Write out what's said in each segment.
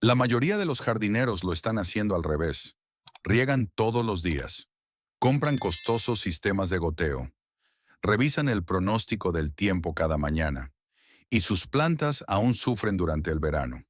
La mayoría de los jardineros lo están haciendo al revés. Riegan todos los días. Compran costosos sistemas de goteo. Revisan el pronóstico del tiempo cada mañana. Y sus plantas aún sufren durante el verano.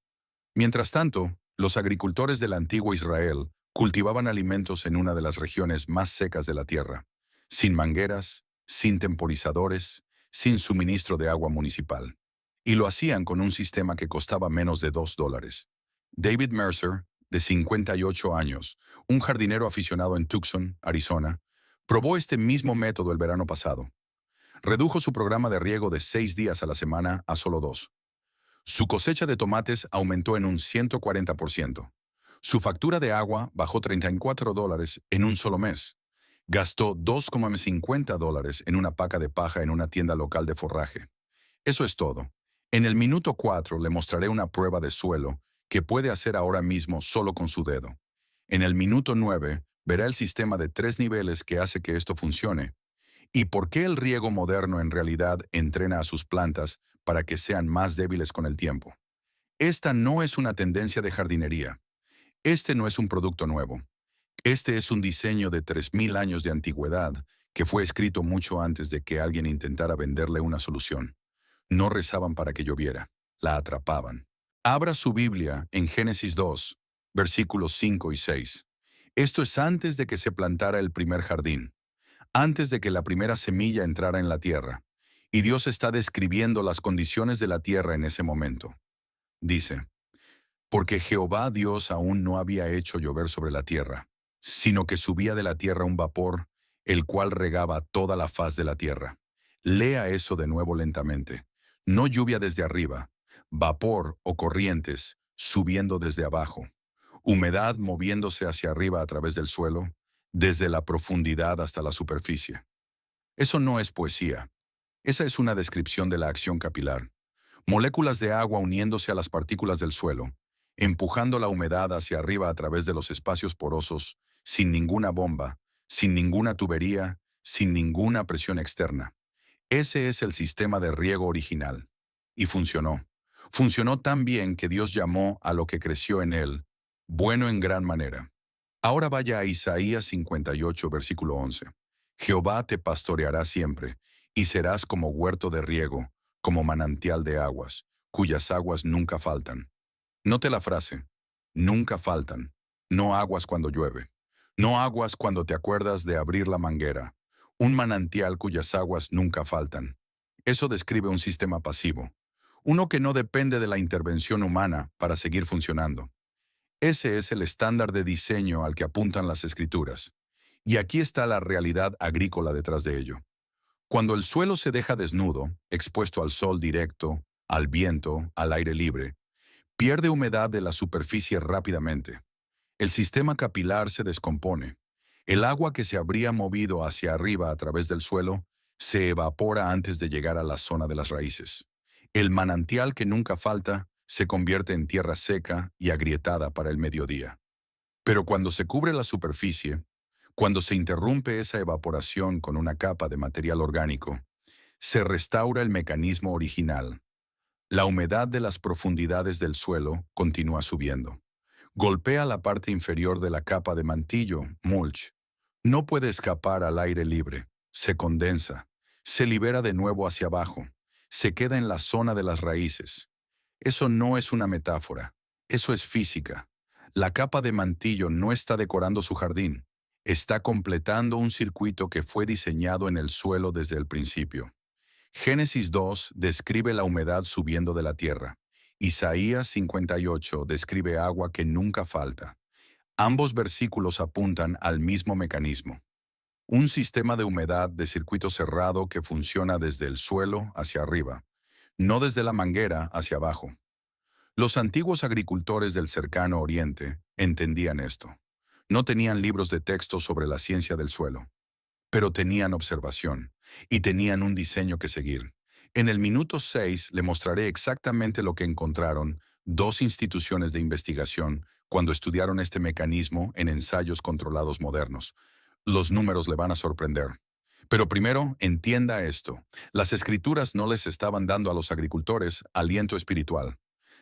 Mientras tanto, los agricultores del antiguo Israel cultivaban alimentos en una de las regiones más secas de la tierra, sin mangueras, sin temporizadores, sin suministro de agua municipal. Y lo hacían con un sistema que costaba menos de $2. David Mercer, de 58 años, un jardinero aficionado en Tucson, Arizona, probó este mismo método el verano pasado. Redujo su programa de riego de 6 días a la semana a solo 2. Su cosecha de tomates aumentó en un 140%. Su factura de agua bajó $34 en un solo mes. Gastó $2,50 en una paca de paja en una tienda local de forraje. Eso es todo. En el minuto 4 le mostraré una prueba de suelo que puede hacer ahora mismo solo con su dedo. En el minuto 9 verá el sistema de 3 niveles que hace que esto funcione. ¿Y por qué el riego moderno en realidad entrena a sus plantas para que sean más débiles con el tiempo? Esta no es una tendencia de jardinería. Este no es un producto nuevo. Este es un diseño de 3000 años de antigüedad que fue escrito mucho antes de que alguien intentara venderle una solución. No rezaban para que lloviera, la atrapaban. Abra su Biblia en Génesis 2, versículos 5 y 6. Esto es antes de que se plantara el primer jardín, antes de que la primera semilla entrara en la tierra. Y Dios está describiendo las condiciones de la tierra en ese momento. Dice, porque Jehová Dios aún no había hecho llover sobre la tierra, sino que subía de la tierra un vapor, el cual regaba toda la faz de la tierra. Lea eso de nuevo lentamente. No lluvia desde arriba, vapor o corrientes subiendo desde abajo, humedad moviéndose hacia arriba a través del suelo, desde la profundidad hasta la superficie. Eso no es poesía. Esa es una descripción de la acción capilar. Moléculas de agua uniéndose a las partículas del suelo, empujando la humedad hacia arriba a través de los espacios porosos, sin ninguna bomba, sin ninguna tubería, sin ninguna presión externa. Ese es el sistema de riego original. Y funcionó. Funcionó tan bien que Dios llamó a lo que creció en él, bueno en gran manera. Ahora vaya a Isaías 58, versículo 11. Jehová te pastoreará siempre, y serás como huerto de riego, como manantial de aguas, cuyas aguas nunca faltan. Note la frase, nunca faltan. No aguas cuando llueve. No aguas cuando te acuerdas de abrir la manguera. Un manantial cuyas aguas nunca faltan. Eso describe un sistema pasivo. Uno que no depende de la intervención humana para seguir funcionando. Ese es el estándar de diseño al que apuntan las escrituras. Y aquí está la realidad agrícola detrás de ello. Cuando el suelo se deja desnudo, expuesto al sol directo, al viento, al aire libre, pierde humedad de la superficie rápidamente. El sistema capilar se descompone. El agua que se habría movido hacia arriba a través del suelo se evapora antes de llegar a la zona de las raíces. El manantial que nunca falta se convierte en tierra seca y agrietada para el mediodía. Pero cuando se cubre la superficie, cuando se interrumpe esa evaporación con una capa de material orgánico, se restaura el mecanismo original. La humedad de las profundidades del suelo continúa subiendo. Golpea la parte inferior de la capa de mantillo, mulch. No puede escapar al aire libre. Se condensa. Se libera de nuevo hacia abajo. Se queda en la zona de las raíces. Eso no es una metáfora. Eso es física. La capa de mantillo no está decorando su jardín. Está completando un circuito que fue diseñado en el suelo desde el principio. Génesis 2 describe la humedad subiendo de la tierra. Isaías 58 describe agua que nunca falta. Ambos versículos apuntan al mismo mecanismo. Un sistema de humedad de circuito cerrado que funciona desde el suelo hacia arriba, no desde la manguera hacia abajo. Los antiguos agricultores del cercano oriente entendían esto. No tenían libros de texto sobre la ciencia del suelo, pero tenían observación y tenían un diseño que seguir. En el minuto 6 le mostraré exactamente lo que encontraron dos instituciones de investigación cuando estudiaron este mecanismo en ensayos controlados modernos. Los números le van a sorprender. Pero primero, entienda esto. Las escrituras no les estaban dando a los agricultores aliento espiritual.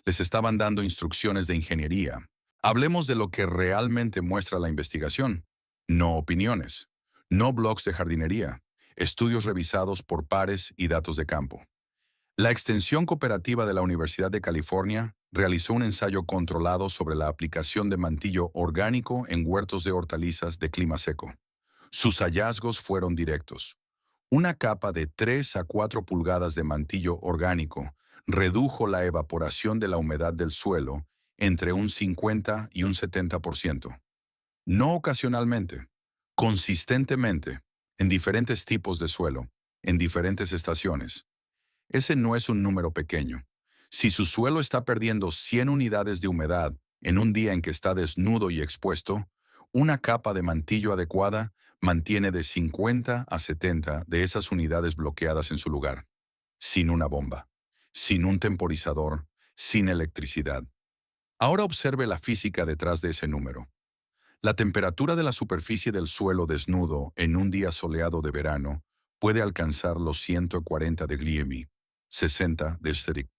Les estaban dando instrucciones de ingeniería. Hablemos de lo que realmente muestra la investigación. No opiniones. No blogs de jardinería. Estudios revisados por pares y datos de campo. La Extensión Cooperativa de la Universidad de California realizó un ensayo controlado sobre la aplicación de mantillo orgánico en huertos de hortalizas de clima seco. Sus hallazgos fueron directos. Una capa de 3 a 4 pulgadas de mantillo orgánico redujo la evaporación de la humedad del suelo entre un 50 y un 70%. No ocasionalmente, consistentemente, en diferentes tipos de suelo, en diferentes estaciones. Ese no es un número pequeño. Si su suelo está perdiendo 100 unidades de humedad en un día en que está desnudo y expuesto, una capa de mantillo adecuada mantiene de 50 a 70 de esas unidades bloqueadas en su lugar, sin una bomba, sin un temporizador, sin electricidad. Ahora observe la física detrás de ese número. La temperatura de la superficie del suelo desnudo en un día soleado de verano puede alcanzar los 140 de Griemi, 60 de Strict.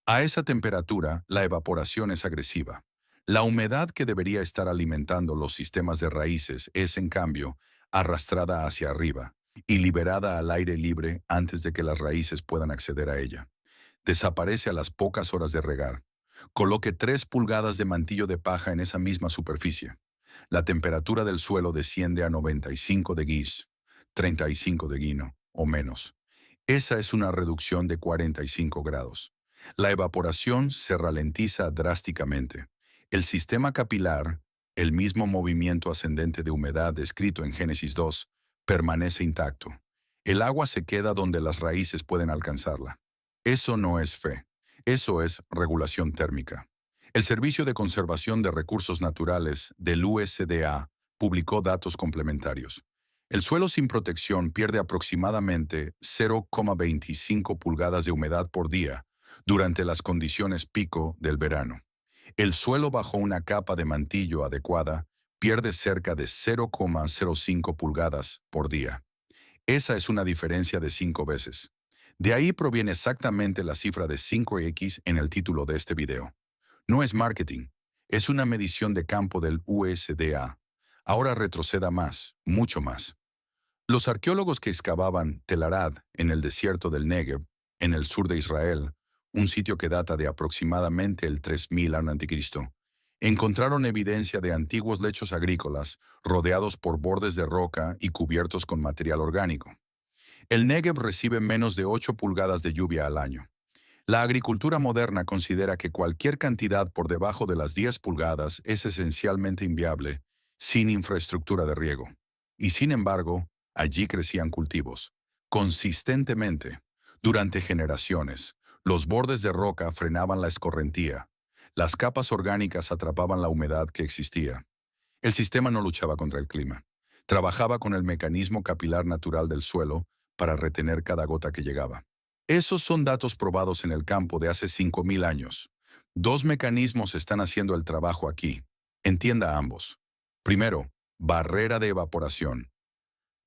A esa temperatura, la evaporación es agresiva. La humedad que debería estar alimentando los sistemas de raíces es, en cambio, arrastrada hacia arriba y liberada al aire libre antes de que las raíces puedan acceder a ella. Desaparece a las pocas horas de regar. Coloque 3 pulgadas de mantillo de paja en esa misma superficie. La temperatura del suelo desciende a 95 de Gis, 35 de Guino o menos. Esa es una reducción de 45 grados. La evaporación se ralentiza drásticamente. El sistema capilar, el mismo movimiento ascendente de humedad descrito en Génesis 2, permanece intacto. El agua se queda donde las raíces pueden alcanzarla. Eso no es fe. Eso es regulación térmica. El Servicio de Conservación de Recursos Naturales del USDA publicó datos complementarios. El suelo sin protección pierde aproximadamente 0,25 pulgadas de humedad por día durante las condiciones pico del verano. El suelo bajo una capa de mantillo adecuada pierde cerca de 0,05 pulgadas por día. Esa es una diferencia de 5 veces. De ahí proviene exactamente la cifra de 5x en el título de este video. No es marketing, es una medición de campo del USDA. Ahora retroceda más, mucho más. Los arqueólogos que excavaban Tel Arad en el desierto del Negev, en el sur de Israel, un sitio que data de aproximadamente el 3000 a.C., encontraron evidencia de antiguos lechos agrícolas rodeados por bordes de roca y cubiertos con material orgánico. El Negev recibe menos de 8 pulgadas de lluvia al año. La agricultura moderna considera que cualquier cantidad por debajo de las 10 pulgadas es esencialmente inviable, sin infraestructura de riego. Y sin embargo, allí crecían cultivos. Consistentemente, durante generaciones, los bordes de roca frenaban la escorrentía. Las capas orgánicas atrapaban la humedad que existía. El sistema no luchaba contra el clima. Trabajaba con el mecanismo capilar natural del suelo para retener cada gota que llegaba. Esos son datos probados en el campo de hace 5000 años. 2 mecanismos están haciendo el trabajo aquí. Entienda ambos. Primero, barrera de evaporación.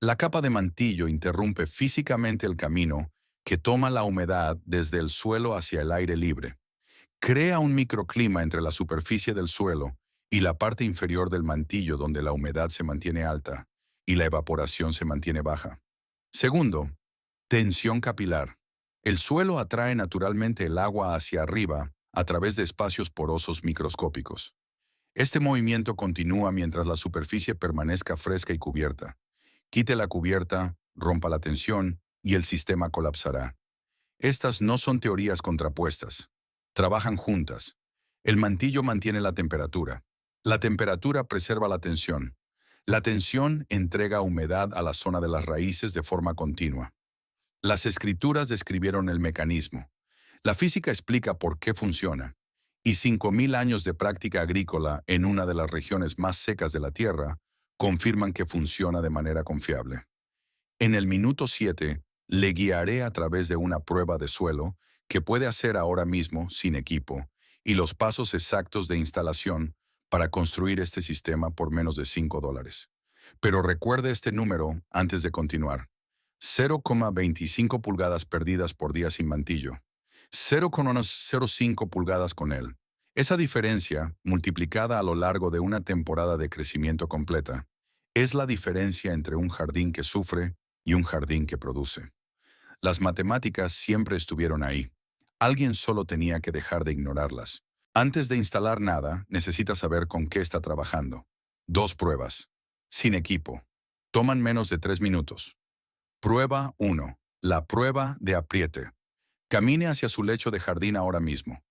La capa de mantillo interrumpe físicamente el camino que toma la humedad desde el suelo hacia el aire libre. Crea un microclima entre la superficie del suelo y la parte inferior del mantillo donde la humedad se mantiene alta y la evaporación se mantiene baja. Segundo, tensión capilar. El suelo atrae naturalmente el agua hacia arriba a través de espacios porosos microscópicos. Este movimiento continúa mientras la superficie permanezca fresca y cubierta. Quite la cubierta, rompa la tensión y el sistema colapsará. Estas no son teorías contrapuestas. Trabajan juntas. El mantillo mantiene la temperatura. La temperatura preserva la tensión. La tensión entrega humedad a la zona de las raíces de forma continua. Las escrituras describieron el mecanismo. La física explica por qué funciona. Y 5000 años de práctica agrícola en una de las regiones más secas de la Tierra confirman que funciona de manera confiable. En el minuto 7, le guiaré a través de una prueba de suelo que puede hacer ahora mismo sin equipo y los pasos exactos de instalación para construir este sistema por menos de $5. Pero recuerde este número antes de continuar. 0,25 pulgadas perdidas por día sin mantillo. 0,05 pulgadas con él. Esa diferencia, multiplicada a lo largo de una temporada de crecimiento completa, es la diferencia entre un jardín que sufre y un jardín que produce. Las matemáticas siempre estuvieron ahí. Alguien solo tenía que dejar de ignorarlas. Antes de instalar nada, necesita saber con qué está trabajando. 2 pruebas. Sin equipo. Toman menos de 3 minutos. Prueba 1. La prueba de apriete. Camine hacia su lecho de jardín ahora mismo.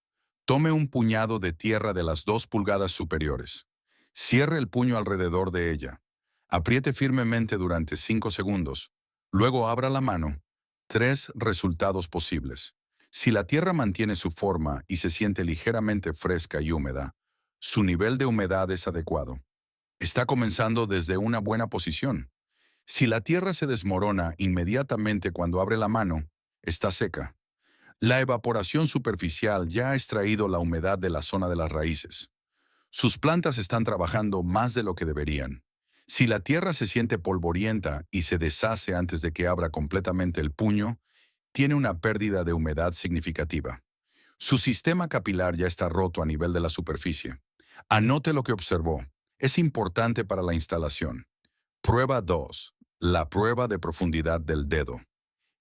Tome un puñado de tierra de las 2 pulgadas superiores. Cierre el puño alrededor de ella. Apriete firmemente durante 5 segundos. Luego abra la mano. 3 resultados posibles. Si la tierra mantiene su forma y se siente ligeramente fresca y húmeda, su nivel de humedad es adecuado. Está comenzando desde una buena posición. Si la tierra se desmorona inmediatamente cuando abre la mano, está seca. La evaporación superficial ya ha extraído la humedad de la zona de las raíces. Sus plantas están trabajando más de lo que deberían. Si la tierra se siente polvorienta y se deshace antes de que abra completamente el puño, tiene una pérdida de humedad significativa. Su sistema capilar ya está roto a nivel de la superficie. Anote lo que observó. Es importante para la instalación. Prueba 2. La prueba de profundidad del dedo.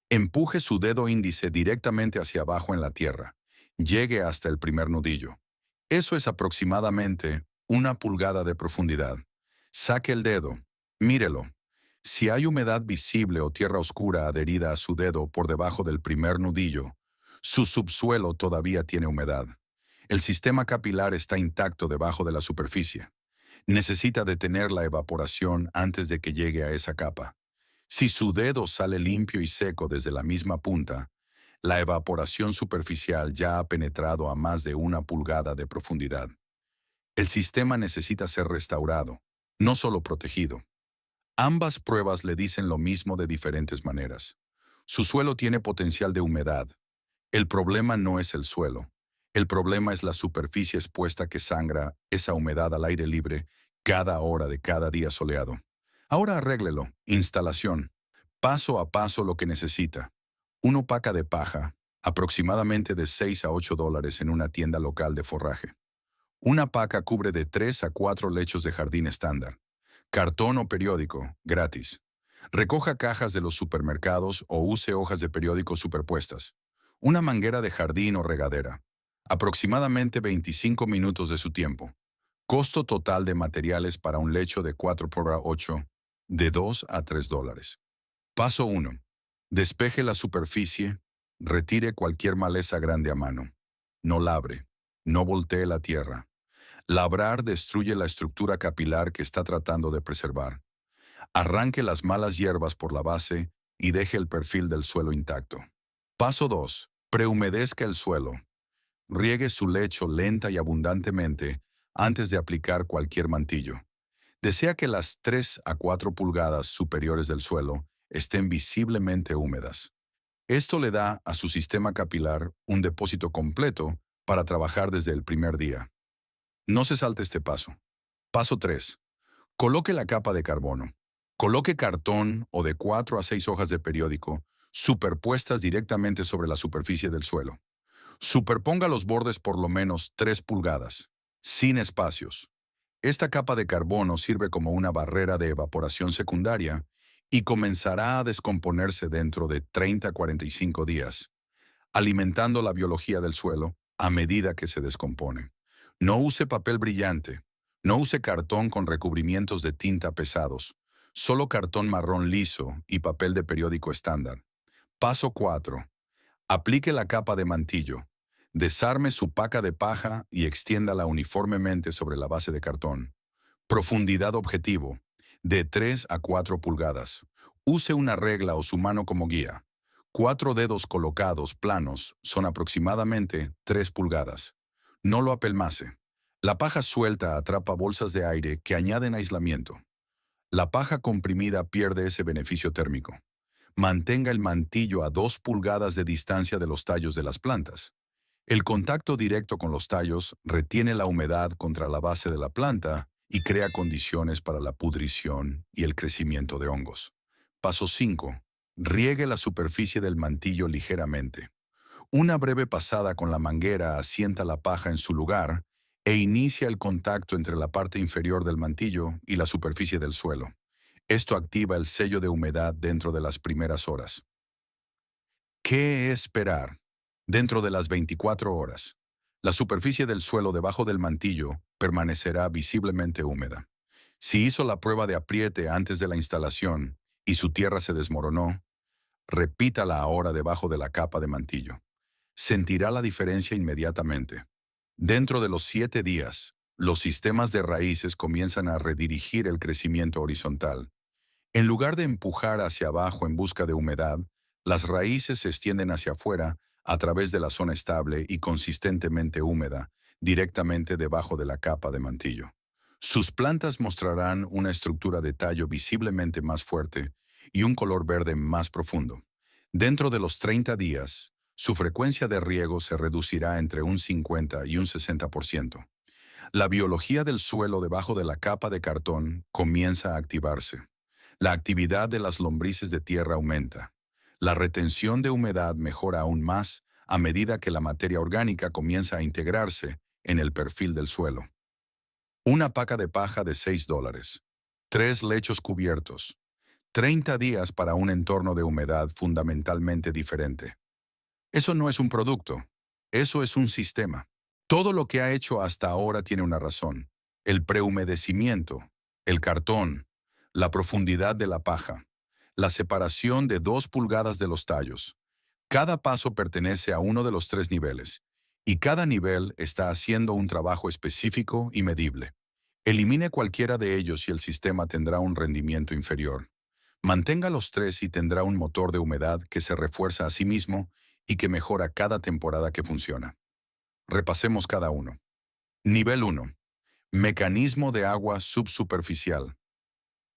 Empuje su dedo índice directamente hacia abajo en la tierra. Llegue hasta el primer nudillo. Eso es aproximadamente 1 pulgada de profundidad. Saque el dedo. Mírelo. Si hay humedad visible o tierra oscura adherida a su dedo por debajo del primer nudillo, su subsuelo todavía tiene humedad. El sistema capilar está intacto debajo de la superficie. Necesita detener la evaporación antes de que llegue a esa capa. Si su dedo sale limpio y seco desde la misma punta, la evaporación superficial ya ha penetrado a más de 1 pulgada de profundidad. El sistema necesita ser restaurado, no solo protegido. Ambas pruebas le dicen lo mismo de diferentes maneras. Su suelo tiene potencial de humedad. El problema no es el suelo. El problema es la superficie expuesta que sangra esa humedad al aire libre cada hora de cada día soleado. Ahora arréglelo. Instalación. Paso a paso lo que necesita. Una paca de paja, aproximadamente de 6 a 8 dólares en una tienda local de forraje. Una paca cubre de 3 a 4 lechos de jardín estándar. Cartón o periódico, gratis. Recoja cajas de los supermercados o use hojas de periódico superpuestas. Una manguera de jardín o regadera. Aproximadamente 25 minutos de su tiempo. Costo total de materiales para un lecho de 4 por 8, de 2 a 3 dólares. Paso 1. Despeje la superficie. Retire cualquier maleza grande a mano. No labre. No voltee la tierra. Labrar destruye la estructura capilar que está tratando de preservar. Arranque las malas hierbas por la base y deje el perfil del suelo intacto. Paso 2. Prehumedezca el suelo. Riegue su lecho lenta y abundantemente antes de aplicar cualquier mantillo. Desea que las 3 a 4 pulgadas superiores del suelo estén visiblemente húmedas. Esto le da a su sistema capilar un depósito completo para trabajar desde el primer día. No se salte este paso. Paso 3. Coloque la capa de carbono. Coloque cartón o de 4 a 6 hojas de periódico superpuestas directamente sobre la superficie del suelo. Superponga los bordes por lo menos 3 pulgadas, sin espacios. Esta capa de carbono sirve como una barrera de evaporación secundaria y comenzará a descomponerse dentro de 30 a 45 días, alimentando la biología del suelo a medida que se descompone. No use papel brillante. No use cartón con recubrimientos de tinta pesados. Solo cartón marrón liso y papel de periódico estándar. Paso 4. Aplique la capa de mantillo. Desarme su paca de paja y extiéndala uniformemente sobre la base de cartón. Profundidad objetivo, de 3 a 4 pulgadas. Use una regla o su mano como guía. 4 dedos colocados planos son aproximadamente 3 pulgadas. No lo apelmace. La paja suelta atrapa bolsas de aire que añaden aislamiento. La paja comprimida pierde ese beneficio térmico. Mantenga el mantillo a 2 pulgadas de distancia de los tallos de las plantas. El contacto directo con los tallos retiene la humedad contra la base de la planta y crea condiciones para la pudrición y el crecimiento de hongos. Paso 5. Riegue la superficie del mantillo ligeramente. Una breve pasada con la manguera asienta la paja en su lugar e inicia el contacto entre la parte inferior del mantillo y la superficie del suelo. Esto activa el sello de humedad dentro de las primeras horas. ¿Qué esperar? Dentro de las 24 horas, la superficie del suelo debajo del mantillo permanecerá visiblemente húmeda. Si hizo la prueba de apriete antes de la instalación y su tierra se desmoronó, repítala ahora debajo de la capa de mantillo. Sentirá la diferencia inmediatamente. Dentro de los 7 días, los sistemas de raíces comienzan a redirigir el crecimiento horizontal. En lugar de empujar hacia abajo en busca de humedad, las raíces se extienden hacia afuera a través de la zona estable y consistentemente húmeda, directamente debajo de la capa de mantillo. Sus plantas mostrarán una estructura de tallo visiblemente más fuerte y un color verde más profundo. Dentro de los 30 días, su frecuencia de riego se reducirá entre un 50 y un 60%. La biología del suelo debajo de la capa de cartón comienza a activarse. La actividad de las lombrices de tierra aumenta. La retención de humedad mejora aún más a medida que la materia orgánica comienza a integrarse en el perfil del suelo. Una paca de paja de $6. 3 lechos cubiertos. 30 días para un entorno de humedad fundamentalmente diferente. Eso no es un producto. Eso es un sistema. Todo lo que ha hecho hasta ahora tiene una razón. El prehumedecimiento, el cartón, la profundidad de la paja, la separación de 2 pulgadas de los tallos. Cada paso pertenece a uno de los 3 niveles, y cada nivel está haciendo un trabajo específico y medible. Elimine cualquiera de ellos y el sistema tendrá un rendimiento inferior. Mantenga los 3 y tendrá un motor de humedad que se refuerza a sí mismo y que mejora cada temporada que funciona. Repasemos cada uno. Nivel 1. Mecanismo de agua subsuperficial.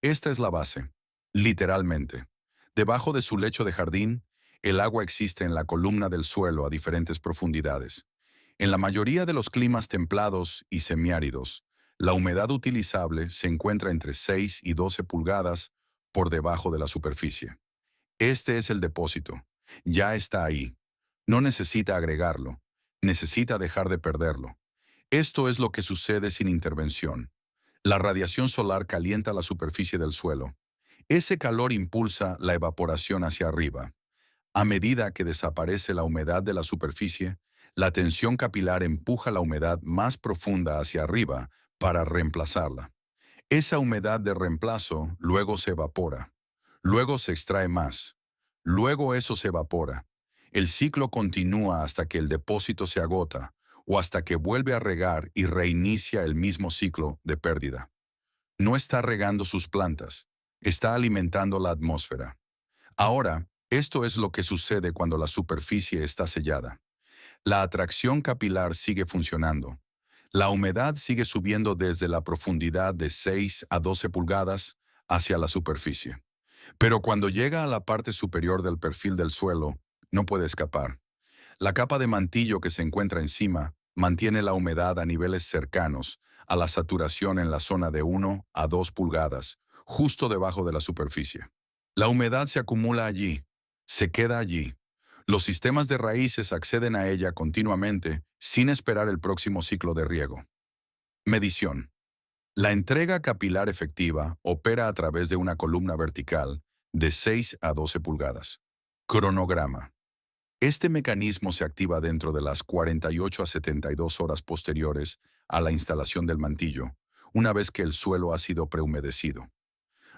Esta es la base, literalmente. Debajo de su lecho de jardín, el agua existe en la columna del suelo a diferentes profundidades. En la mayoría de los climas templados y semiáridos, la humedad utilizable se encuentra entre 6 y 12 pulgadas por debajo de la superficie. Este es el depósito. Ya está ahí. No necesita agregarlo. Necesita dejar de perderlo. Esto es lo que sucede sin intervención. La radiación solar calienta la superficie del suelo. Ese calor impulsa la evaporación hacia arriba. A medida que desaparece la humedad de la superficie, la tensión capilar empuja la humedad más profunda hacia arriba para reemplazarla. Esa humedad de reemplazo luego se evapora. Luego se extrae más. Luego eso se evapora. El ciclo continúa hasta que el depósito se agota o hasta que vuelve a regar y reinicia el mismo ciclo de pérdida. No está regando sus plantas, está alimentando la atmósfera. Ahora, esto es lo que sucede cuando la superficie está sellada. La atracción capilar sigue funcionando. La humedad sigue subiendo desde la profundidad de 6 a 12 pulgadas hacia la superficie. Pero cuando llega a la parte superior del perfil del suelo, no puede escapar. La capa de mantillo que se encuentra encima mantiene la humedad a niveles cercanos a la saturación en la zona de 1 a 2 pulgadas, justo debajo de la superficie. La humedad se acumula allí, se queda allí. Los sistemas de raíces acceden a ella continuamente sin esperar el próximo ciclo de riego. Medición. La entrega capilar efectiva opera a través de una columna vertical de 6 a 12 pulgadas. Cronograma. Este mecanismo se activa dentro de las 48 a 72 horas posteriores a la instalación del mantillo, una vez que el suelo ha sido prehumedecido.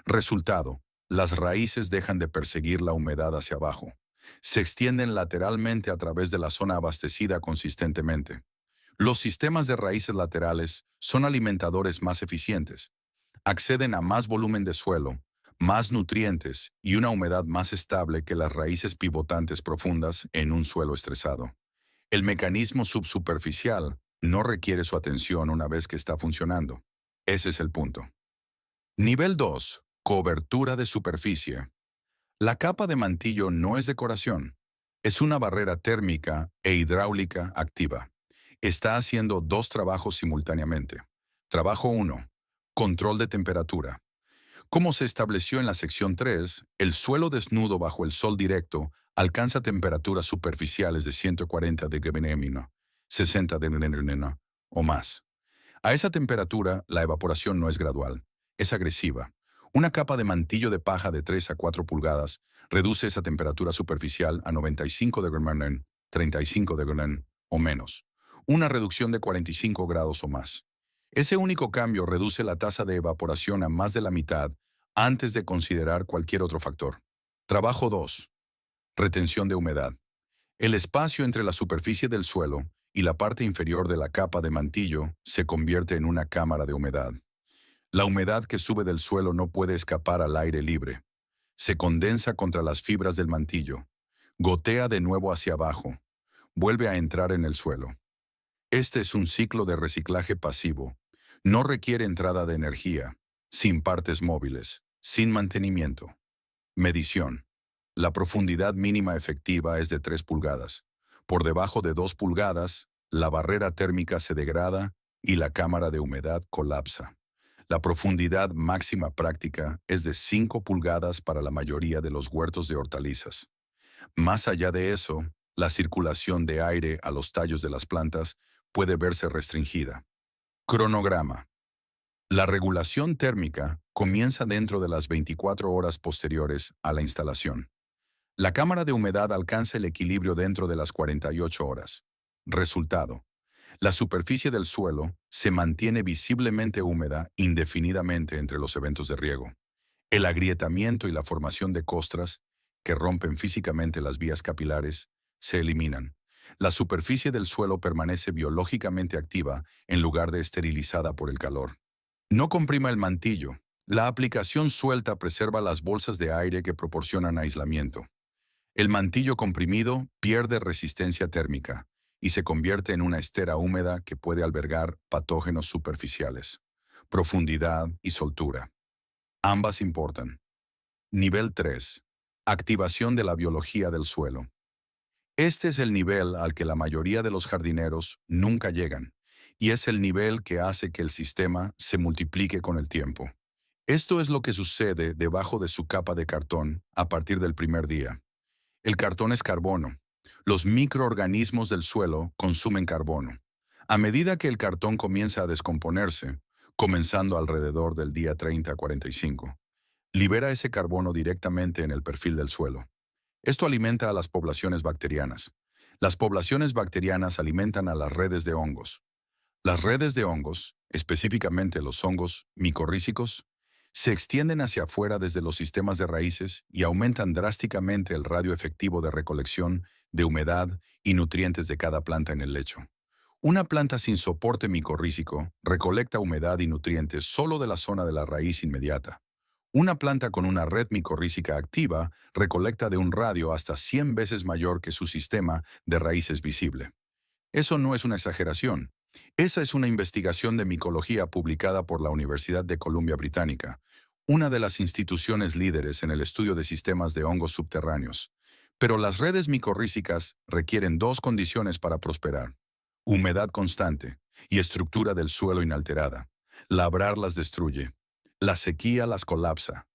Resultado: las raíces dejan de perseguir la humedad hacia abajo. Se extienden lateralmente a través de la zona abastecida consistentemente. Los sistemas de raíces laterales son alimentadores más eficientes. Acceden a más volumen de suelo, más nutrientes y una humedad más estable que las raíces pivotantes profundas en un suelo estresado. El mecanismo subsuperficial no requiere su atención una vez que está funcionando. Ese es el punto. Nivel 2. Cobertura de superficie. La capa de mantillo no es decoración. Es una barrera térmica e hidráulica activa. Está haciendo 2 trabajos simultáneamente. Trabajo 1. Control de temperatura. Como se estableció en la sección 3, el suelo desnudo bajo el sol directo Alcanza temperaturas superficiales de 140 de Kelvin, 60 de Kelvin o más. A esa temperatura, la evaporación no es gradual, es agresiva. Una capa de mantillo de paja de 3 a 4 pulgadas reduce esa temperatura superficial a 95 de Kelvin, 35 de Kelvin o menos. Una reducción de 45 grados o más. Ese único cambio reduce la tasa de evaporación a más de la mitad antes de considerar cualquier otro factor. Trabajo 2. Retención de humedad. El espacio entre la superficie del suelo y la parte inferior de la capa de mantillo se convierte en una cámara de humedad. La humedad que sube del suelo no puede escapar al aire libre. Se condensa contra las fibras del mantillo, gotea de nuevo hacia abajo, vuelve a entrar en el suelo. Este es un ciclo de reciclaje pasivo. No requiere entrada de energía, sin partes móviles, sin mantenimiento. Medición. La profundidad mínima efectiva es de 3 pulgadas. Por debajo de 2 pulgadas, la barrera térmica se degrada y la cámara de humedad colapsa. La profundidad máxima práctica es de 5 pulgadas para la mayoría de los huertos de hortalizas. Más allá de eso, la circulación de aire a los tallos de las plantas puede verse restringida. Cronograma. La regulación térmica comienza dentro de las 24 horas posteriores a la instalación. La cámara de humedad alcanza el equilibrio dentro de las 48 horas. Resultado. La superficie del suelo se mantiene visiblemente húmeda indefinidamente entre los eventos de riego. El agrietamiento y la formación de costras, que rompen físicamente las vías capilares, se eliminan. La superficie del suelo permanece biológicamente activa en lugar de esterilizada por el calor. No comprima el mantillo. La aplicación suelta preserva las bolsas de aire que proporcionan aislamiento. El mantillo comprimido pierde resistencia térmica y se convierte en una estera húmeda que puede albergar patógenos superficiales. Profundidad y soltura. Ambas importan. Nivel 3. Activación de la biología del suelo. Este es el nivel al que la mayoría de los jardineros nunca llegan, y es el nivel que hace que el sistema se multiplique con el tiempo. Esto es lo que sucede debajo de su capa de cartón a partir del primer día. El cartón es carbono. Los microorganismos del suelo consumen carbono. A medida que el cartón comienza a descomponerse, comenzando alrededor del día 30 a 45, libera ese carbono directamente en el perfil del suelo. Esto alimenta a las poblaciones bacterianas. Las poblaciones bacterianas alimentan a las redes de hongos. Las redes de hongos, específicamente los hongos micorrízicos, se extienden hacia afuera desde los sistemas de raíces y aumentan drásticamente el radio efectivo de recolección de humedad y nutrientes de cada planta en el lecho. Una planta sin soporte micorrízico recolecta humedad y nutrientes solo de la zona de la raíz inmediata. Una planta con una red micorrízica activa recolecta de un radio hasta 100 veces mayor que su sistema de raíces visible. Eso no es una exageración. Esa es una investigación de micología publicada por la Universidad de Columbia Británica, una de las instituciones líderes en el estudio de sistemas de hongos subterráneos. Pero las redes micorrízicas requieren dos condiciones para prosperar: humedad constante y estructura del suelo inalterada. Labrar las destruye. La sequía las colapsa.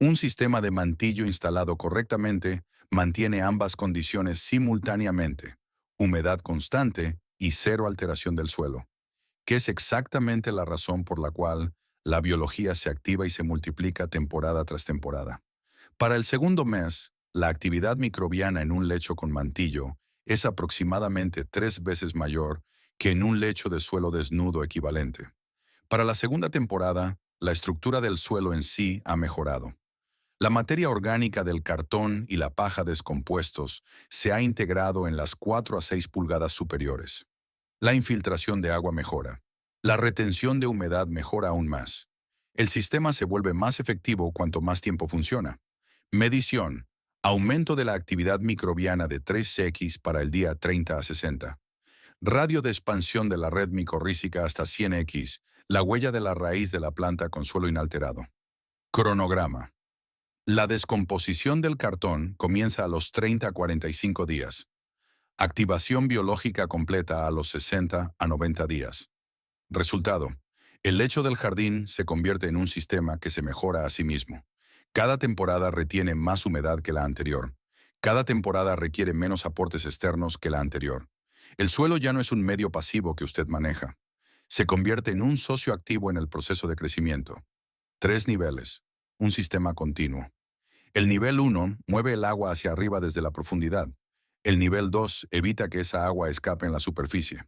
Un sistema de mantillo instalado correctamente mantiene ambas condiciones simultáneamente: humedad constante y cero alteración del suelo, que es exactamente la razón por la cual la biología se activa y se multiplica temporada tras temporada. Para el segundo mes, la actividad microbiana en un lecho con mantillo es aproximadamente 3 veces mayor que en un lecho de suelo desnudo equivalente. Para la segunda temporada, la estructura del suelo en sí ha mejorado. La materia orgánica del cartón y la paja descompuestos se ha integrado en las 4 a 6 pulgadas superiores. La infiltración de agua mejora. La retención de humedad mejora aún más. El sistema se vuelve más efectivo cuanto más tiempo funciona. Medición. Aumento de la actividad microbiana de 3x para el día 30 a 60. Radio de expansión de la red micorrízica hasta 100x. La huella de la raíz de la planta con suelo inalterado. Cronograma. La descomposición del cartón comienza a los 30 a 45 días. Activación biológica completa a los 60 a 90 días. Resultado: el lecho del jardín se convierte en un sistema que se mejora a sí mismo. Cada temporada retiene más humedad que la anterior. Cada temporada requiere menos aportes externos que la anterior. El suelo ya no es un medio pasivo que usted maneja. Se convierte en un socio activo en el proceso de crecimiento. 3 niveles. Un sistema continuo. El nivel 1 mueve el agua hacia arriba desde la profundidad. El nivel 2 evita que esa agua escape en la superficie.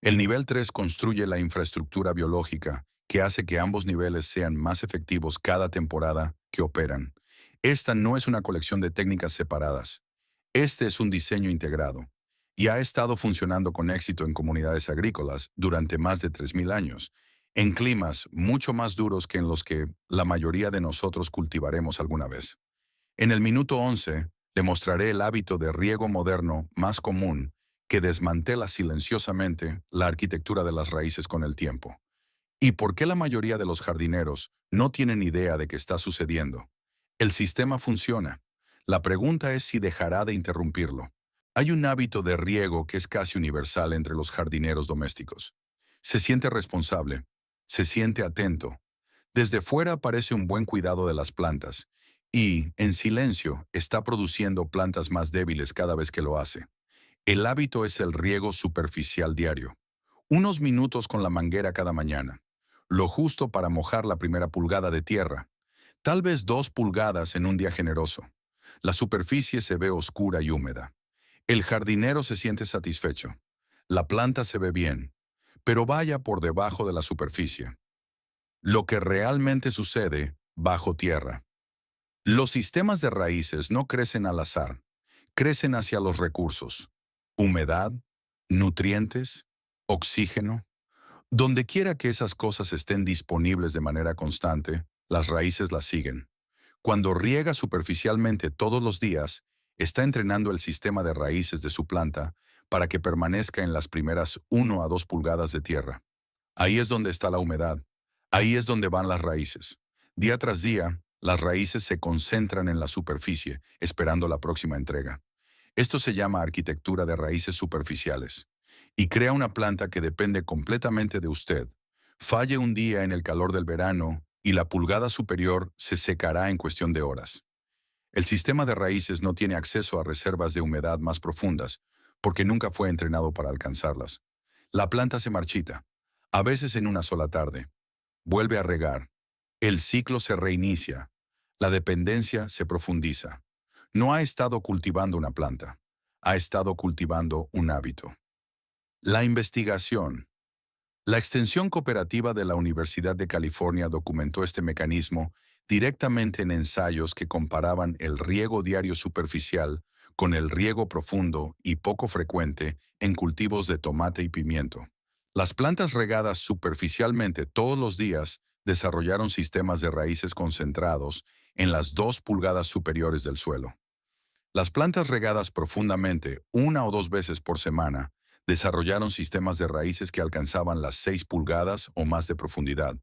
El nivel 3 construye la infraestructura biológica que hace que ambos niveles sean más efectivos cada temporada que operan. Esta no es una colección de técnicas separadas. Este es un diseño integrado y ha estado funcionando con éxito en comunidades agrícolas durante más de 3000 años, en climas mucho más duros que en los que la mayoría de nosotros cultivaremos alguna vez. En el minuto 11, le mostraré el hábito de riego moderno más común que desmantela silenciosamente la arquitectura de las raíces con el tiempo. ¿Y por qué la mayoría de los jardineros no tienen idea de qué está sucediendo? El sistema funciona. La pregunta es si dejará de interrumpirlo. Hay un hábito de riego que es casi universal entre los jardineros domésticos. Se siente responsable, se siente atento. Desde fuera parece un buen cuidado de las plantas y, en silencio, está produciendo plantas más débiles cada vez que lo hace. El hábito es el riego superficial diario. Unos minutos con la manguera cada mañana. Lo justo para mojar la primera pulgada de tierra. Tal vez 2 pulgadas en un día generoso. La superficie se ve oscura y húmeda. El jardinero se siente satisfecho. La planta se ve bien, pero vaya por debajo de la superficie. Lo que realmente sucede bajo tierra. Los sistemas de raíces no crecen al azar, crecen hacia los recursos. Humedad, nutrientes, oxígeno. Donde quiera que esas cosas estén disponibles de manera constante, las raíces las siguen. Cuando riega superficialmente todos los días, está entrenando el sistema de raíces de su planta para que permanezca en las primeras 1 a 2 pulgadas de tierra. Ahí es donde está la humedad. Ahí es donde van las raíces. Día tras día, las raíces se concentran en la superficie, esperando la próxima entrega. Esto se llama arquitectura de raíces superficiales y crea una planta que depende completamente de usted. Falle un día en el calor del verano y la pulgada superior se secará en cuestión de horas. El sistema de raíces no tiene acceso a reservas de humedad más profundas porque nunca fue entrenado para alcanzarlas. La planta se marchita, a veces en una sola tarde. Vuelve a regar. El ciclo se reinicia. La dependencia se profundiza. No ha estado cultivando una planta, ha estado cultivando un hábito. La investigación. La extensión cooperativa de la Universidad de California documentó este mecanismo directamente en ensayos que comparaban el riego diario superficial con el riego profundo y poco frecuente en cultivos de tomate y pimiento. Las plantas regadas superficialmente todos los días desarrollaron sistemas de raíces concentrados en las 2 pulgadas superiores del suelo. Las plantas regadas profundamente 1 o 2 veces por semana desarrollaron sistemas de raíces que alcanzaban las 6 pulgadas o más de profundidad,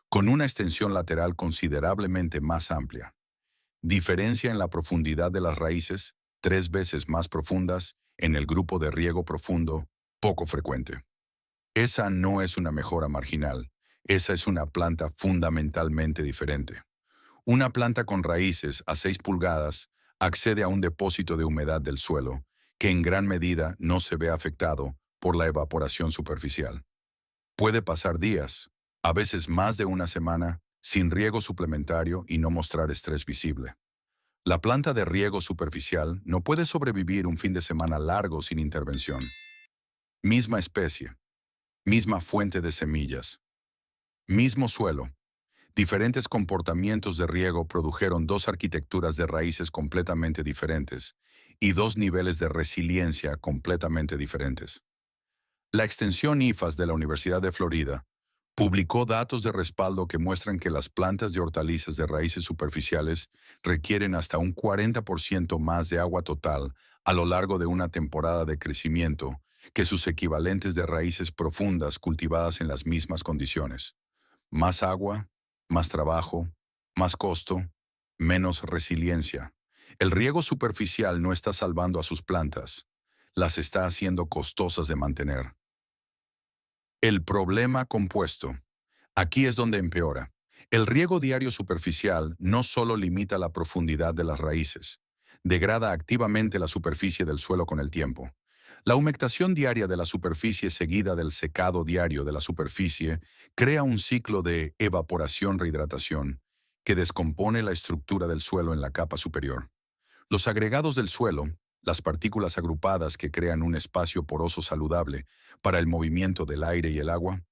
con una extensión lateral considerablemente más amplia. Diferencia en la profundidad de las raíces, 3 veces más profundas en el grupo de riego profundo, poco frecuente. Esa no es una mejora marginal, esa es una planta fundamentalmente diferente. Una planta con raíces a 6 pulgadas accede a un depósito de humedad del suelo, que en gran medida no se ve afectado por la evaporación superficial. Puede pasar días, a veces más de una semana, sin riego suplementario y no mostrar estrés visible. La planta de riego superficial no puede sobrevivir un fin de semana largo sin intervención. Misma especie, misma fuente de semillas, mismo suelo. Diferentes comportamientos de riego produjeron 2 arquitecturas de raíces completamente diferentes y 2 niveles de resiliencia completamente diferentes. La extensión IFAS de la Universidad de Florida publicó datos de respaldo que muestran que las plantas de hortalizas de raíces superficiales requieren hasta un 40% más de agua total a lo largo de una temporada de crecimiento que sus equivalentes de raíces profundas cultivadas en las mismas condiciones. Más agua, más trabajo, más costo, menos resiliencia. El riego superficial no está salvando a sus plantas, las está haciendo costosas de mantener. El problema compuesto. Aquí es donde empeora. El riego diario superficial no solo limita la profundidad de las raíces, Degrada activamente la superficie del suelo con el tiempo. La humectación diaria de la superficie seguida del secado diario de la superficie crea un ciclo de evaporación-rehidratación que descompone la estructura del suelo en la capa superior. Los agregados del suelo, las partículas agrupadas que crean un espacio poroso saludable para el movimiento del aire y el agua,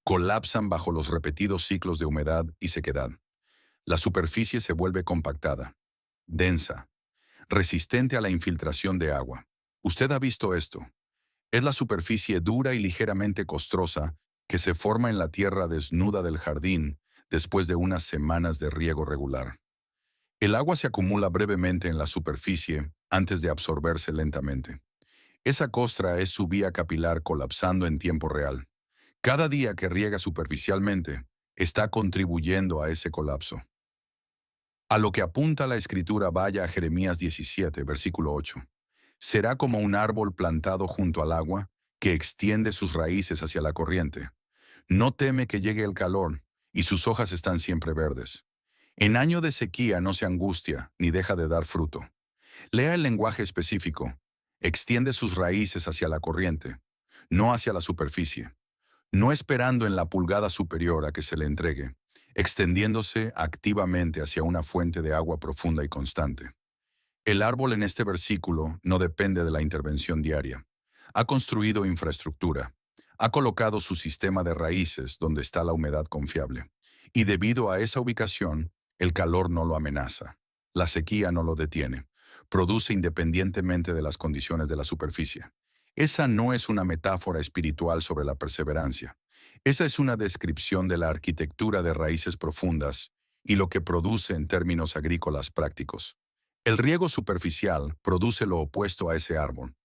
colapsan bajo los repetidos ciclos de humedad y sequedad. La superficie se vuelve compactada, densa, resistente a la infiltración de agua. Usted ha visto esto. Es la superficie dura y ligeramente costrosa que se forma en la tierra desnuda del jardín después de unas semanas de riego regular. El agua se acumula brevemente en la superficie antes de absorberse lentamente. Esa costra es su vía capilar colapsando en tiempo real. Cada día que riega superficialmente, está contribuyendo a ese colapso. A lo que apunta la escritura, vaya a Jeremías 17, versículo 8. Será como un árbol plantado junto al agua, que extiende sus raíces hacia la corriente. No teme que llegue el calor, y sus hojas están siempre verdes. En año de sequía no se angustia, ni deja de dar fruto. Lea el lenguaje específico. Extiende sus raíces hacia la corriente, no hacia la superficie. No esperando en la pulgada superior a que se le entregue, extendiéndose activamente hacia una fuente de agua profunda y constante. El árbol en este versículo no depende de la intervención diaria. Ha construido infraestructura. Ha colocado su sistema de raíces donde está la humedad confiable. Y debido a esa ubicación, el calor no lo amenaza. La sequía no lo detiene. Produce independientemente de las condiciones de la superficie. Esa no es una metáfora espiritual sobre la perseverancia. Esa es una descripción de la arquitectura de raíces profundas y lo que produce en términos agrícolas prácticos. El riego superficial produce lo opuesto a ese árbol.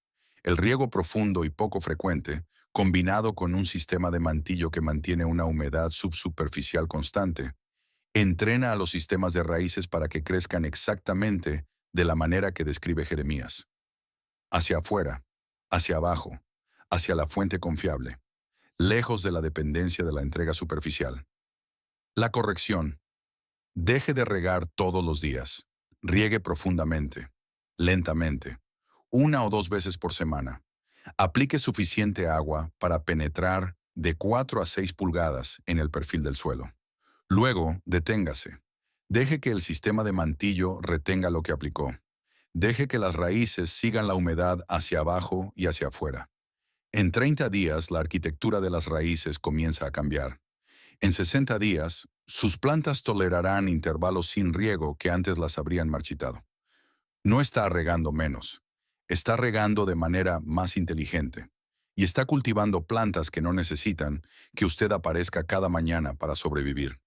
El riego profundo y poco frecuente, combinado con un sistema de mantillo que mantiene una humedad subsuperficial constante, entrena a los sistemas de raíces para que crezcan exactamente de la manera que describe Jeremías. Hacia afuera, hacia abajo, hacia la fuente confiable, lejos de la dependencia de la entrega superficial. La corrección. Deje de regar todos los días. Riegue profundamente, lentamente, 1 o 2 veces por semana. Aplique suficiente agua para penetrar de 4 a 6 pulgadas en el perfil del suelo. Luego, deténgase. Deje que el sistema de mantillo retenga lo que aplicó. Deje que las raíces sigan la humedad hacia abajo y hacia afuera. En 30 días, la arquitectura de las raíces comienza a cambiar. En 60 días, sus plantas tolerarán intervalos sin riego que antes las habrían marchitado. No está regando menos. Está regando de manera más inteligente. Y está cultivando plantas que no necesitan que usted aparezca cada mañana para sobrevivir.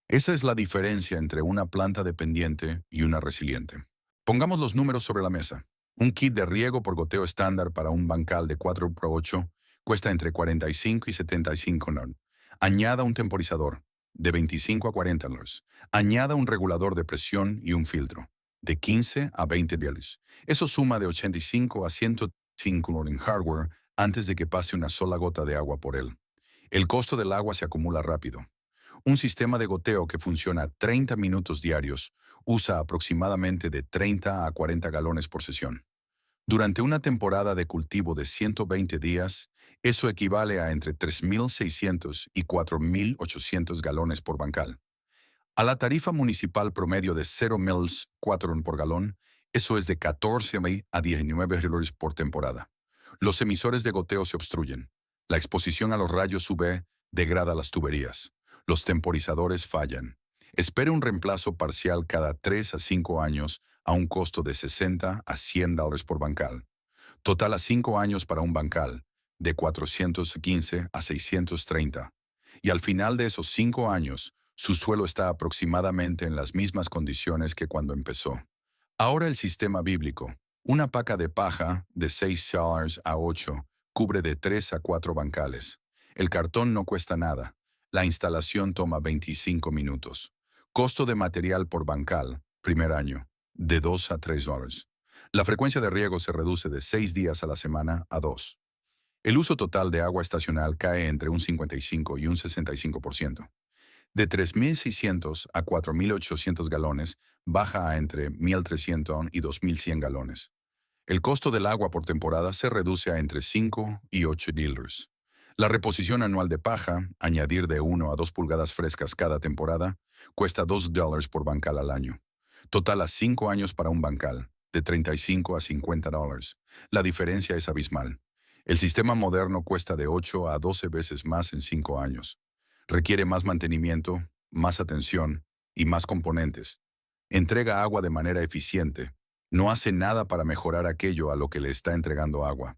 Esa es la diferencia entre una planta dependiente y una resiliente. Pongamos los números sobre la mesa. Un kit de riego por goteo estándar para un bancal de 4x8 cuesta entre 45 y 75 $. Añada un temporizador, de 25 a 40 $. Añada un regulador de presión y un filtro, de 15 a 20 $. Eso suma de 85 a 105 $. En hardware antes de que pase una sola gota de agua por él. El costo del agua se acumula rápido. Un sistema de goteo que funciona 30 minutos diarios usa aproximadamente de 30 a 40 galones por sesión. Durante una temporada de cultivo de 120 días, eso equivale a entre 3.600 y 4.800 galones por bancal. A la tarifa municipal promedio de 0 mils 4 por galón, eso es de 14 a 19 $. Por temporada. Los emisores de goteo se obstruyen. La exposición a los rayos UV degrada las tuberías. Los temporizadores fallan. Espere un reemplazo parcial cada 3 a 5 años a un costo de 60 a 100 $. Por bancal. Total a 5 años para un bancal, de 415 a 630. Y al final de esos 5 años, su suelo está aproximadamente en las mismas condiciones que cuando empezó. Ahora el sistema bíblico. Una paca de paja de 6 shallers a 8 cubre de 3 a 4 bancales. El cartón no cuesta nada. La instalación toma 25 minutos. Costo de material por bancal, primer año, de 2 a 3 $. La frecuencia de riego se reduce de 6 días a la semana a 2. El uso total de agua estacional cae entre un 55 y un 65%. De 3.600 a 4.800 galones baja a entre 1.300 y 2.100 galones. El costo del agua por temporada se reduce a entre 5 y 8 $. La reposición anual de paja, añadir de 1 a 2 pulgadas frescas cada temporada, cuesta $2 por bancal al año. Total a 5 años para un bancal, de 35 a 50 $. La diferencia es abismal. El sistema moderno cuesta de 8 a 12 veces más en 5 años. Requiere más mantenimiento, más atención y más componentes. Entrega agua de manera eficiente. No hace nada para mejorar aquello a lo que le está entregando agua.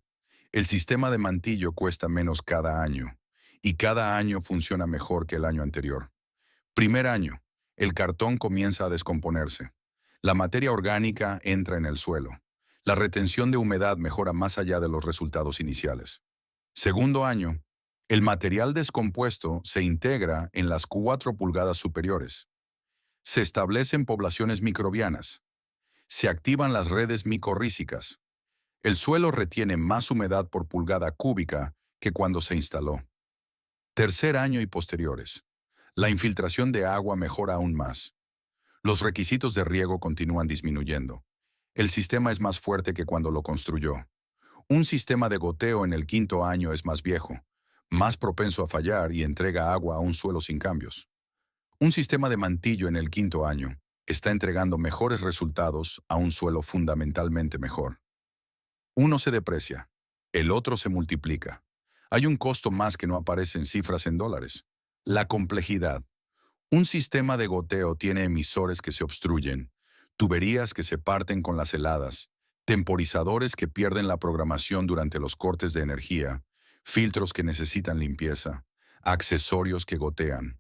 El sistema de mantillo cuesta menos cada año, y cada año funciona mejor que el año anterior. Primer año, el cartón comienza a descomponerse. La materia orgánica entra en el suelo. La retención de humedad mejora más allá de los resultados iniciales. Segundo año, el material descompuesto se integra en las 4 pulgadas superiores. Se establecen poblaciones microbianas. Se activan las redes micorrízicas. El suelo retiene más humedad por pulgada cúbica que cuando se instaló. Tercer año y posteriores. La infiltración de agua mejora aún más. Los requisitos de riego continúan disminuyendo. El sistema es más fuerte que cuando lo construyó. Un sistema de goteo en el quinto año es más viejo, más propenso a fallar y entrega agua a un suelo sin cambios. Un sistema de mantillo en el quinto año está entregando mejores resultados a un suelo fundamentalmente mejor. Uno se deprecia, el otro se multiplica. Hay un costo más que no aparece en cifras en dólares. La complejidad. Un sistema de goteo tiene emisores que se obstruyen, tuberías que se parten con las heladas, temporizadores que pierden la programación durante los cortes de energía, filtros que necesitan limpieza, accesorios que gotean.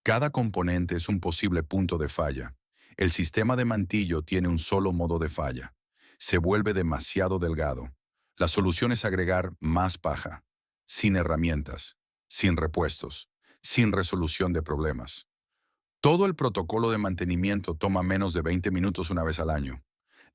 Cada componente es un posible punto de falla. El sistema de mantillo tiene un solo modo de falla. Se vuelve demasiado delgado. La solución es agregar más paja, sin herramientas, sin repuestos, sin resolución de problemas. Todo el protocolo de mantenimiento toma menos de 20 minutos una vez al año.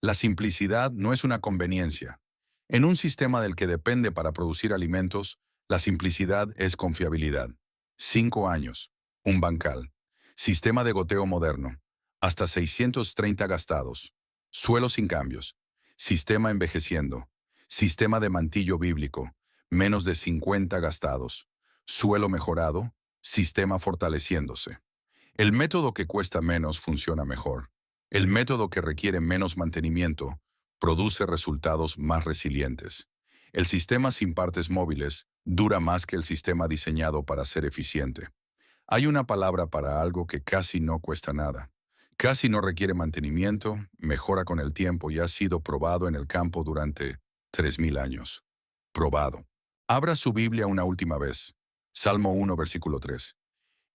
La simplicidad no es una conveniencia. En un sistema del que depende para producir alimentos, la simplicidad es confiabilidad. 5 años. Un bancal. Sistema de goteo moderno. Hasta 630 gastados. Suelo sin cambios. Sistema envejeciendo. Sistema de mantillo bíblico. Menos de 50 gastados. Suelo mejorado. Sistema fortaleciéndose. El método que cuesta menos funciona mejor. El método que requiere menos mantenimiento produce resultados más resilientes. El sistema sin partes móviles dura más que el sistema diseñado para ser eficiente. Hay una palabra para algo que casi no cuesta nada. Casi no requiere mantenimiento, mejora con el tiempo y ha sido probado en el campo durante 3.000 años. Probado. Abra su Biblia una última vez. Salmo 1, versículo 3.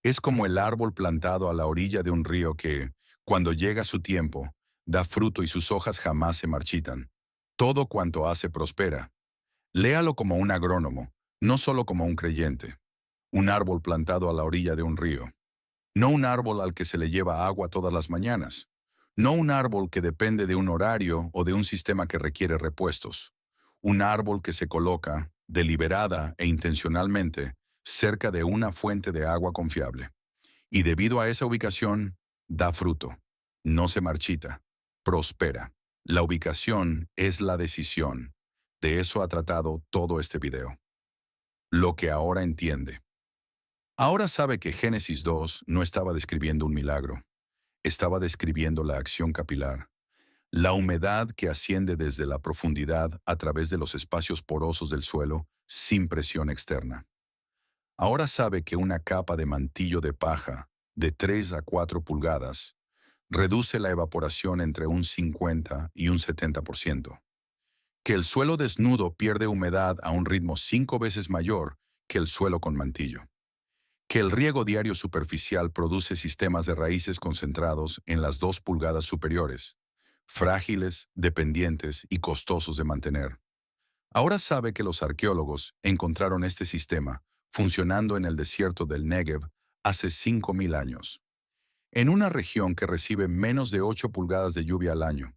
Es como el árbol plantado a la orilla de un río que, cuando llega su tiempo, da fruto y sus hojas jamás se marchitan. Todo cuanto hace prospera. Léalo como un agrónomo, no solo como un creyente. Un árbol plantado a la orilla de un río. No un árbol al que se le lleva agua todas las mañanas. No un árbol que depende de un horario o de un sistema que requiere repuestos. Un árbol que se coloca, deliberada e intencionalmente, cerca de una fuente de agua confiable. Y debido a esa ubicación, da fruto. No se marchita. Prospera. La ubicación es la decisión. De eso ha tratado todo este video. Lo que ahora entiende. Ahora sabe que Génesis 2 no estaba describiendo un milagro. Estaba describiendo la acción capilar. La humedad que asciende desde la profundidad a través de los espacios porosos del suelo sin presión externa. Ahora sabe que una capa de mantillo de paja de 3 a 4 pulgadas reduce la evaporación entre un 50 y un 70%. Que el suelo desnudo pierde humedad a un ritmo 5 veces mayor que el suelo con mantillo. Que el riego diario superficial produce sistemas de raíces concentrados en las 2 pulgadas superiores, frágiles, dependientes y costosos de mantener. Ahora sabe que los arqueólogos encontraron este sistema funcionando en el desierto del Negev hace 5.000 años. En una región que recibe menos de 8 pulgadas de lluvia al año,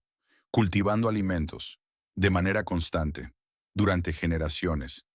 cultivando alimentos, de manera constante, durante generaciones.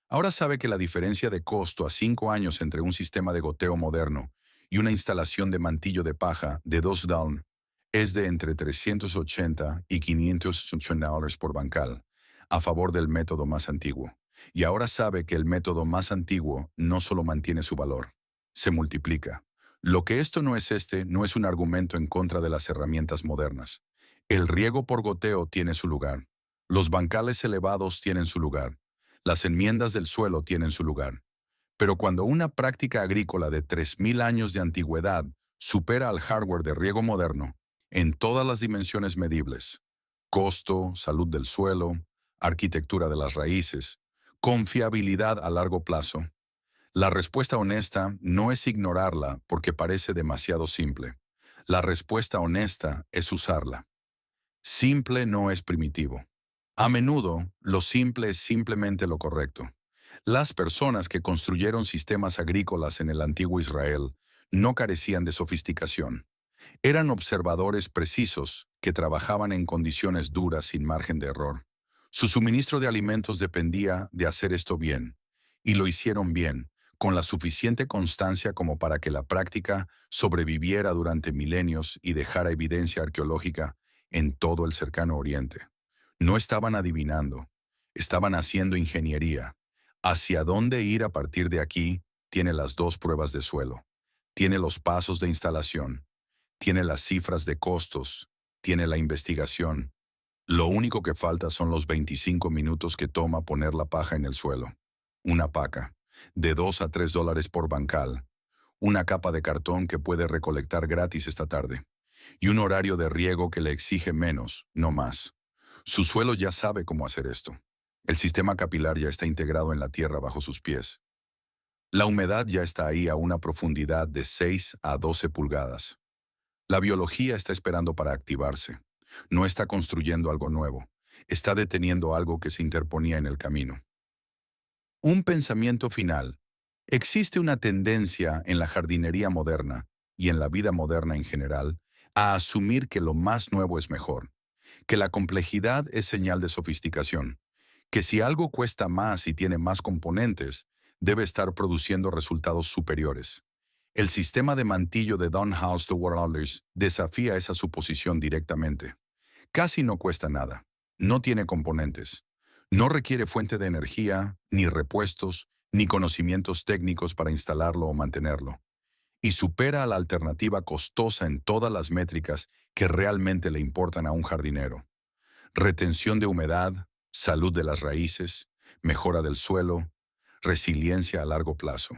Ahora sabe que la diferencia de costo a 5 años entre un sistema de goteo moderno y una instalación de mantillo de paja de 2 down es de entre 380 y $580 por bancal, a favor del método más antiguo. Y ahora sabe que el método más antiguo no solo mantiene su valor, se multiplica. Lo que esto no es un argumento en contra de las herramientas modernas. El riego por goteo tiene su lugar. Los bancales elevados tienen su lugar. Las enmiendas del suelo tienen su lugar. Pero cuando una práctica agrícola de 3.000 años de antigüedad supera al hardware de riego moderno, en todas las dimensiones medibles, costo, salud del suelo, arquitectura de las raíces, confiabilidad a largo plazo, la respuesta honesta no es ignorarla porque parece demasiado simple. La respuesta honesta es usarla. Simple no es primitivo. A menudo, lo simple es simplemente lo correcto. Las personas que construyeron sistemas agrícolas en el antiguo Israel no carecían de sofisticación. Eran observadores precisos que trabajaban en condiciones duras sin margen de error. Su suministro de alimentos dependía de hacer esto bien, y lo hicieron bien, con la suficiente constancia como para que la práctica sobreviviera durante milenios y dejara evidencia arqueológica en todo el cercano Oriente. No estaban adivinando, estaban haciendo ingeniería. Hacia dónde ir a partir de aquí tiene las dos pruebas de suelo, tiene los pasos de instalación, tiene las cifras de costos, tiene la investigación. Lo único que falta son los 25 minutos que toma poner la paja en el suelo. Una paca, de $2 a $3 por bancal, una capa de cartón que puede recolectar gratis esta tarde, y un horario de riego que le exige menos, no más. Su suelo ya sabe cómo hacer esto. El sistema capilar ya está integrado en la tierra bajo sus pies. La humedad ya está ahí a una profundidad de 6 a 12 pulgadas. La biología está esperando para activarse. No está construyendo algo nuevo. Está deteniendo algo que se interponía en el camino. Un pensamiento final. Existe una tendencia en la jardinería moderna y en la vida moderna en general a asumir que lo más nuevo es mejor, que la complejidad es señal de sofisticación, que si algo cuesta más y tiene más componentes, debe estar produciendo resultados superiores. El sistema de mantillo de Don House de Waterhouse desafía esa suposición directamente. Casi no cuesta nada. No tiene componentes. No requiere fuente de energía, ni repuestos, ni conocimientos técnicos para instalarlo o mantenerlo. Y supera a la alternativa costosa en todas las métricas que realmente le importan a un jardinero. Retención de humedad, salud de las raíces, mejora del suelo, resiliencia a largo plazo.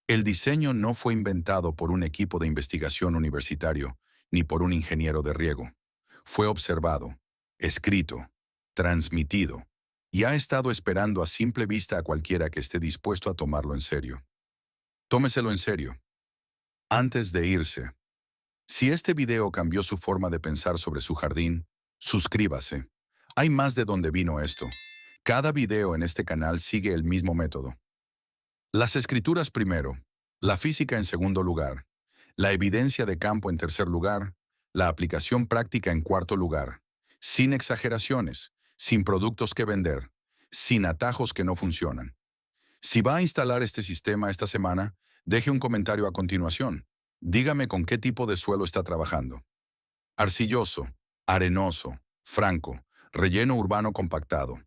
El diseño no fue inventado por un equipo de investigación universitario, ni por un ingeniero de riego. Fue observado, escrito, transmitido, y ha estado esperando a simple vista a cualquiera que esté dispuesto a tomarlo en serio. Tómeselo en serio. Antes de irse, si este video cambió su forma de pensar sobre su jardín, suscríbase. Hay más de dónde vino esto. Cada video en este canal sigue el mismo método. Las escrituras primero, la física en segundo lugar, la evidencia de campo en tercer lugar, la aplicación práctica en cuarto lugar, sin exageraciones, sin productos que vender, sin atajos que no funcionan. Si va a instalar este sistema esta semana, deje un comentario a continuación. Dígame con qué tipo de suelo está trabajando. Arcilloso, arenoso, franco, relleno urbano compactado.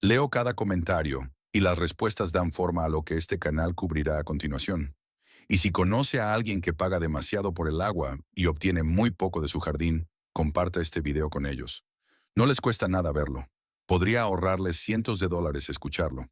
Leo cada comentario y las respuestas dan forma a lo que este canal cubrirá a continuación. Y si conoce a alguien que paga demasiado por el agua y obtiene muy poco de su jardín, comparta este video con ellos. No les cuesta nada verlo. Podría ahorrarles cientos de dólares escucharlo.